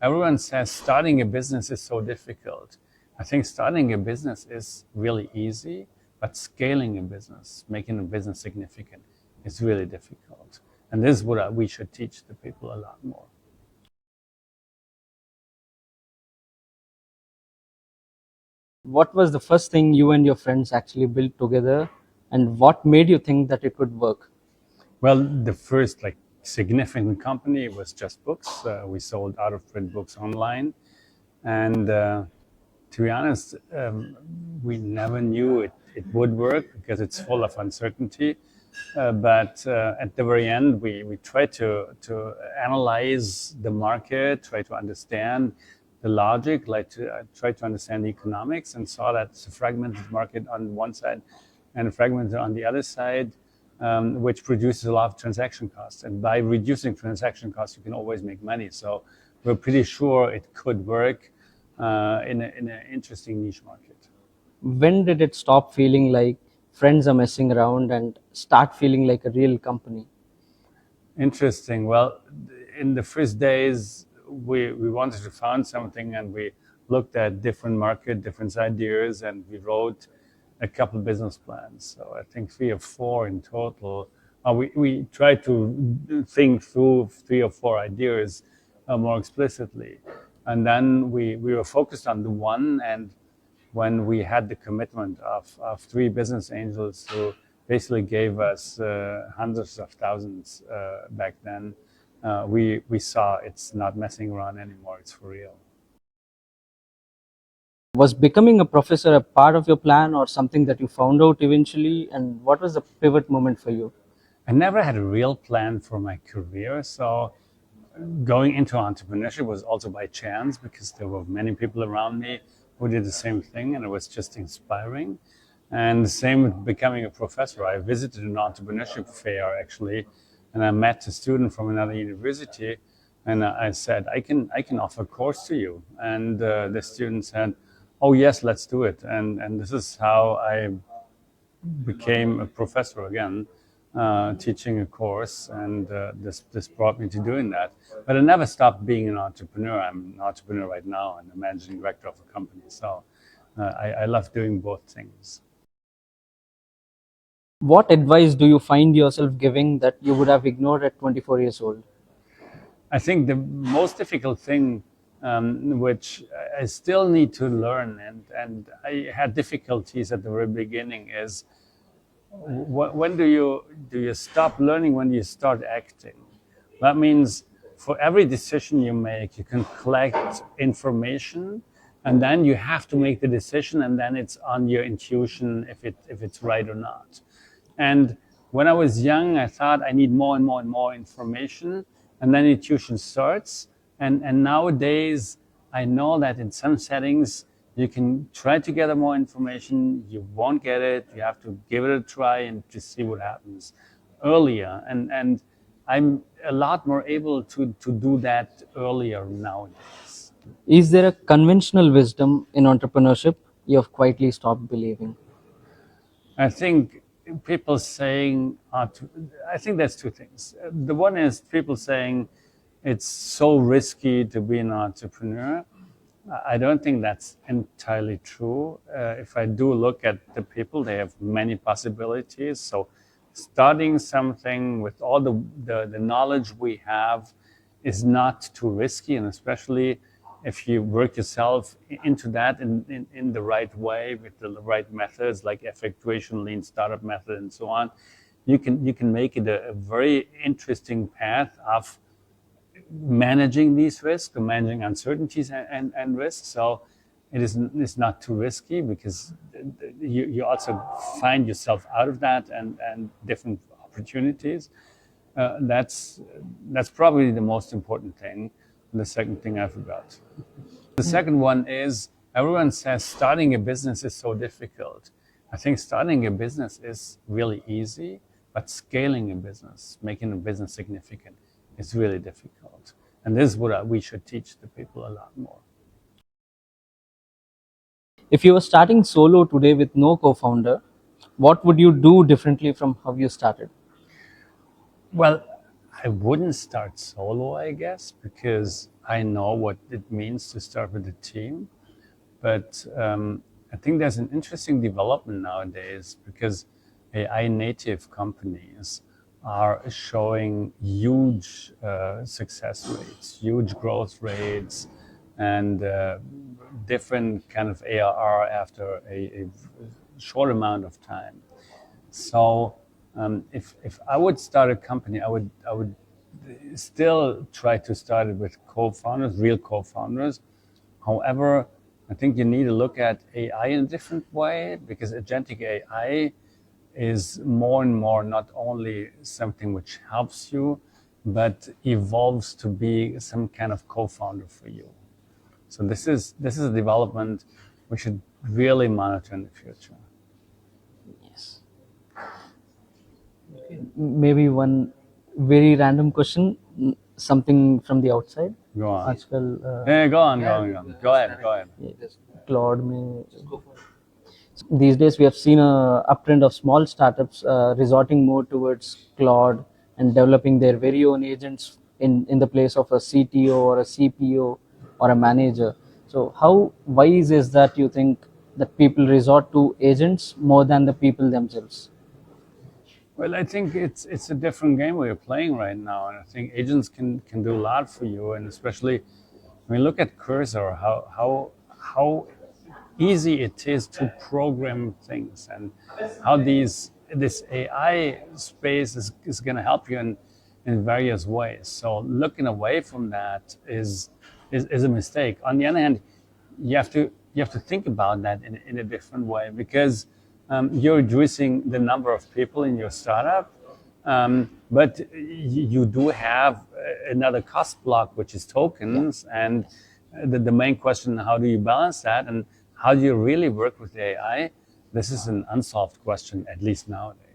Everyone says starting a business is so difficult. I think starting a business is really easy, but scaling a business, making a business significant, is really difficult. And this is what we should teach the people a lot more. What was the first thing you and your friends actually built together, and what made you think that it would work? Well, the first significant company was JustBooks. We sold out-of-print books online, and to be honest, we never knew it would work because it's full of uncertainty. But at the very end, we tried to analyze the market, try to understand the logic, try to understand the economics, and saw that it's a fragmented market on one side and a fragmented on the other side, which produces a lot of transaction costs. And by reducing transaction costs, you can always make money. So we're pretty sure it could work in an interesting niche market. When did it stop feeling like friends are messing around and start feeling like a real company? Interesting. Well, in the first days, we wanted to found something, and we looked at different market, different ideas, and we wrote a couple business plans. So I think 3 or 4 in total. We tried to think through 3 or 4 ideas more explicitly. And then we were focused on the one, and when we had the commitment of 3 business angels who basically gave us hundreds of thousands back then, we saw it's not messing around anymore, it's for real. Was becoming a professor a part of your plan or something that you found out eventually? And what was the pivot moment for you? I never had a real plan for my career, so going into entrepreneurship was also by chance because there were many people around me who did the same thing, and it was just inspiring. And the same with becoming a professor. I visited an entrepreneurship fair actually, and I met a student from another university, and I said, I can offer a course to you. And the student said, oh yes, let's do it. And this is how I became a professor again, teaching a course, and this brought me to doing that. But I never stopped being an entrepreneur. I'm an entrepreneur right now. I'm the managing director of a company. So I love doing both things. What advice do you find yourself giving that you would have ignored at 24 years old? I think the most difficult thing, which I still need to learn, and I had difficulties at the very beginning, is when do you stop learning, when do you start acting? That means for every decision you make, you can collect information, and then you have to make the decision, and then it's on your intuition if it's right or not. And when I was young, I thought I need more and more and more information, and then intuition starts. And nowadays, I know that in some settings, you can try to gather more information, you won't get it, you have to give it a try and just see what happens earlier. And I'm a lot more able to do that earlier nowadays. Is there a conventional wisdom in entrepreneurship you have quietly stopped believing? I think people saying, I think there's 2 things. The one is people saying it's so risky to be an entrepreneur. I don't think that's entirely true. If I do look at the people, they have many possibilities. So starting something with all the knowledge we have is not too risky, and especially if you work yourself into that in the right way with the right methods like effectuation, lean startup method, and so on, you can make it a very interesting path of managing these risks, managing uncertainties and risks. So it's not too risky because you also find yourself out of that and different opportunities. That's probably the most important thing. The second thing I forgot. The second one is everyone says starting a business is so difficult. I think starting a business is really easy, but scaling a business, making a business significant, is really difficult. And this is what we should teach the people a lot more. If you were starting solo today with no co-founder, what would you do differently from how you started? Well, I wouldn't start solo, I guess, because I know what it means to start with a team, but I think there's an interesting development nowadays because AI native companies are showing huge success rates, huge growth rates, and different kind of ARR after a short amount of time. So if I would start a company, I would still try to start it with co-founders, real co-founders. However, I think you need to look at AI in a different way because agentic AI is more and more not only something which helps you, but evolves to be some kind of co-founder for you. So this is a development we should really monitor in the future. Yes. Maybe one very random question, something from the outside. Go on. आजकल Yeah, go on. Go ahead. Cloud में these days we have seen a uptrend of small startups resorting more towards cloud and developing their very own agents in the place of a CTO or a CPO or a manager. So how wise is that, you think, that people resort to agents more than the people themselves? Well, I think it's a different game we're playing right now, and I think agents can do a lot for you, and especially when we look at Cursor, how easy it is to program things, and how this AI space is going to help you in various ways. So looking away from that is a mistake. On the other hand, you have to think about that in a different way because you're reducing the number of people in your startup, but you do have another cost block, which is tokens. And the main question, how do you balance that? And how do you really work with AI? This is an unsolved question, at least nowadays.